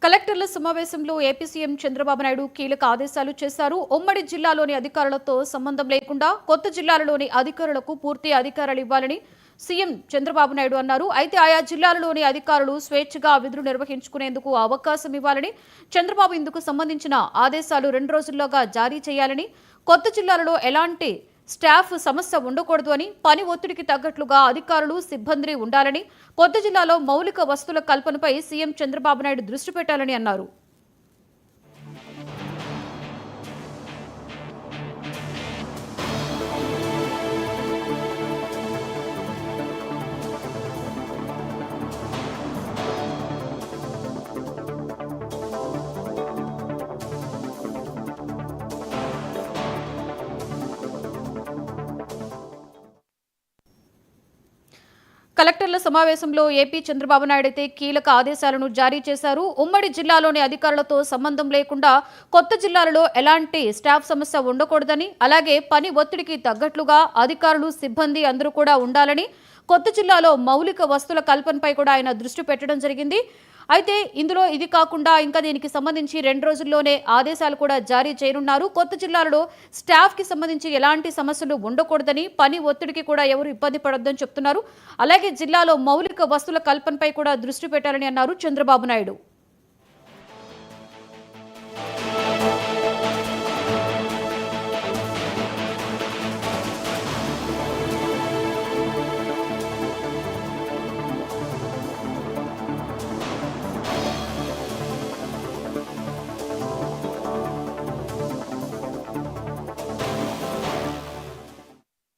కలెక్టర్ల సమావేశంలో AP CM Chandrababu Naidu కీలక ఆదేశాలు చేశారు. ఉమ్మడి జిల్లాలోని అధికారులతో సంబంధం లేకుండా కొత్త జిల్లాలలోని అధికారులకు పూర్తి అధికారాలు ఇవ్వాలని సీఎం చంద్రబాబు నాయుడు అన్నారు. అయితే ఆయా జిల్లాలలోని అధికారులు స్వేచ్ఛగా విధులు నిర్వహించుకునేందుకు అవకాశం ఇవ్వాలని, చంద్రబాబు ఇందుకు సంబంధించిన ఆదేశాలు 2 రోజుల్లోగా జారీ చేయాలని, కొత్త జిల్లాలలో ఎలాంటి స్టాఫ్ సమస్య ఉండకూడదు అని, పని ఒత్తిడికి తగ్గట్లుగా అధికారులు సిబ్బంది ఉండాలని, కొత్త జిల్లాలో మౌలిక వసతుల కల్పనపై సీఎం చంద్రబాబు నాయుడు దృష్టి పెట్టాలని అన్నారు. కలెక్టర్ల సమావేశంలో ఏపీ చంద్రబాబు నాయుడు అయితే కీలక ఆదేశాలను జారీ చేశారు. ఉమ్మడి జిల్లాలోని అధికారులతో సంబంధం లేకుండా కొత్త జిల్లాలలో ఎలాంటి స్టాఫ్ సమస్య ఉండకూడదని, అలాగే పని ఒత్తిడికి తగ్గట్లుగా అధికారులు సిబ్బంది అందరూ కూడా ఉండాలని, కొత్త జిల్లాలో మౌలిక వసతుల కల్పనపై కూడా ఆయన దృష్టి పెట్టడం జరిగింది. అయితే ఇందులో ఇది కాకుండా ఇంకా దీనికి సంబంధించి 2 రోజుల్లోనే ఆదేశాలు కూడా జారీ చేయనున్నారు. కొత్త జిల్లాలలో స్టాఫ్ కి సంబంధించి ఎలాంటి సమస్యలు ఉండకూడదని, పని ఒత్తిడికి కూడా ఎవరు ఇబ్బంది పడొద్దని చెప్తున్నారు. అలాగే జిల్లాలో మౌలిక వసతుల కల్పనపై కూడా దృష్టి పెట్టాలని అన్నారు చంద్రబాబు నాయుడు.